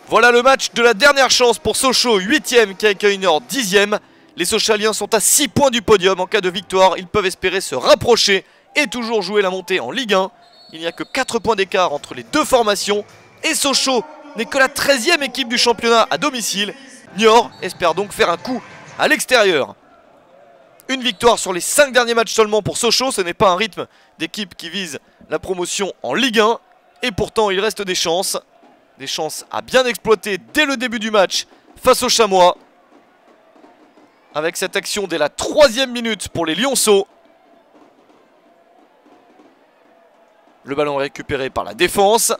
Voilà le match de la dernière chance pour Sochaux, 8ème, qui accueille Niort, 10ème. Les Sochaliens sont à 6 points du podium. En cas de victoire, ils peuvent espérer se rapprocher et toujours jouer la montée en Ligue 1. Il n'y a que 4 points d'écart entre les deux formations. Et Sochaux n'est que la 13ème équipe du championnat à domicile. Niort espère donc faire un coup à l'extérieur. Une victoire sur les 5 derniers matchs seulement pour Sochaux. Ce n'est pas un rythme d'équipe qui vise la promotion en Ligue 1. Et pourtant, il reste des chances. Des chances à bien exploiter dès le début du match face aux Chamois. Avec cette action dès la 3e minute pour les Lionceaux. Le ballon est récupéré par la défense.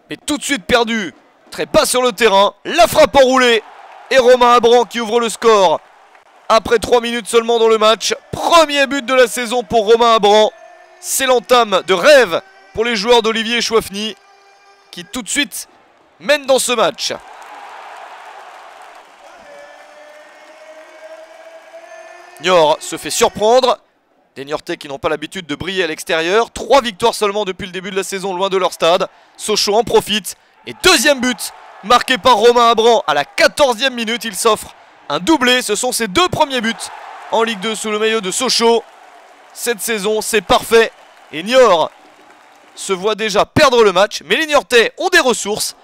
Et tout de suite perdu. Très bas sur le terrain. La frappe enroulée. Et Romain Abran qui ouvre le score. Après 3 minutes seulement dans le match. Premier but de la saison pour Romain Abran. C'est l'entame de rêve pour les joueurs d'Olivier Chouafny, qui tout de suite mène dans ce match. Niort se fait surprendre. Des Niortais qui n'ont pas l'habitude de briller à l'extérieur. 3 victoires seulement depuis le début de la saison loin de leur stade. Sochaux en profite. Et deuxième but marqué par Romain Abran à la 14e minute. Il s'offre un doublé. Ce sont ses 2 premiers buts en Ligue 2 sous le maillot de Sochaux. Cette saison, c'est parfait. Et Niort se voit déjà perdre le match, mais les Niortais ont des ressources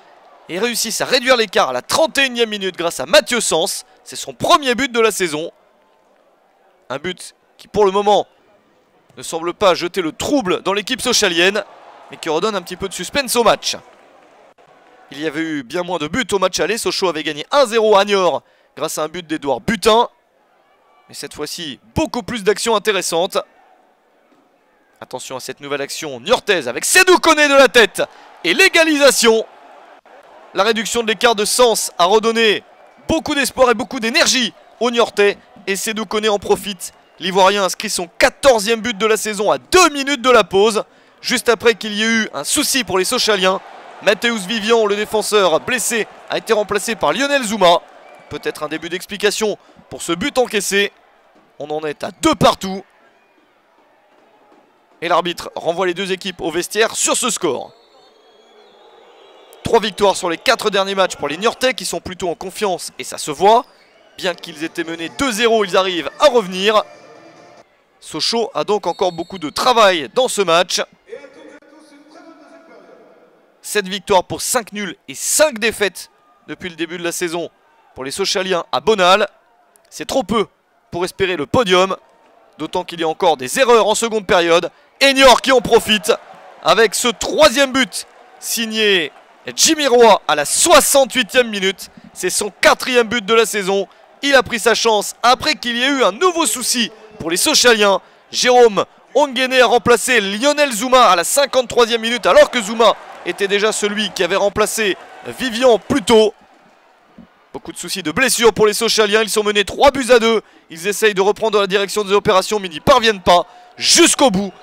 et réussissent à réduire l'écart à la 31e minute grâce à Mathieu Sens. C'est son premier but de la saison. Un but qui pour le moment ne semble pas jeter le trouble dans l'équipe sochalienne, mais qui redonne un petit peu de suspense au match. Il y avait eu bien moins de buts au match aller. Sochaux avait gagné 1-0 à Niort grâce à un but d'Edouard Butin. Mais cette fois-ci, beaucoup plus d'actions intéressantes. Attention à cette nouvelle action niortaise avec Sédou Koné de la tête et l'égalisation. La réduction de l'écart de Sens a redonné beaucoup d'espoir et beaucoup d'énergie aux Niortais. Et Sédou Koné en profite. L'Ivoirien inscrit son 14e but de la saison à 2 minutes de la pause. Juste après qu'il y ait eu un souci pour les Sochaliens. Mathéus Vivian, le défenseur blessé, a été remplacé par Lionel Zouma. Peut-être un début d'explication pour ce but encaissé. On en est à 2 partout. Et l'arbitre renvoie les deux équipes au vestiaire sur ce score. 3 victoires sur les 4 derniers matchs pour les Niortais qui sont plutôt en confiance et ça se voit. Bien qu'ils étaient menés 2-0, ils arrivent à revenir. Sochaux a donc encore beaucoup de travail dans ce match. 7 victoires pour 5 nuls et 5 défaites depuis le début de la saison pour les Sochaliens à Bonal. C'est trop peu pour espérer le podium. D'autant qu'il y a encore des erreurs en seconde période. Et Niort qui en profite avec ce 3e but signé Jimmy Roy à la 68e minute. C'est son 4e but de la saison. Il a pris sa chance après qu'il y ait eu un nouveau souci pour les Sochaliens. Jérôme Onguéné a remplacé Lionel Zouma à la 53e minute alors que Zouma était déjà celui qui avait remplacé Vivian plus tôt. Beaucoup de soucis de blessures pour les Sochaliens. Ils sont menés 3-2. Ils essayent de reprendre la direction des opérations mais n'y parviennent pas jusqu'au bout.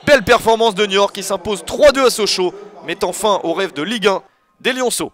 Belle performance de Niort qui s'impose 3-2 à Sochaux, mettant fin au rêve de Ligue 1 des Lionceaux.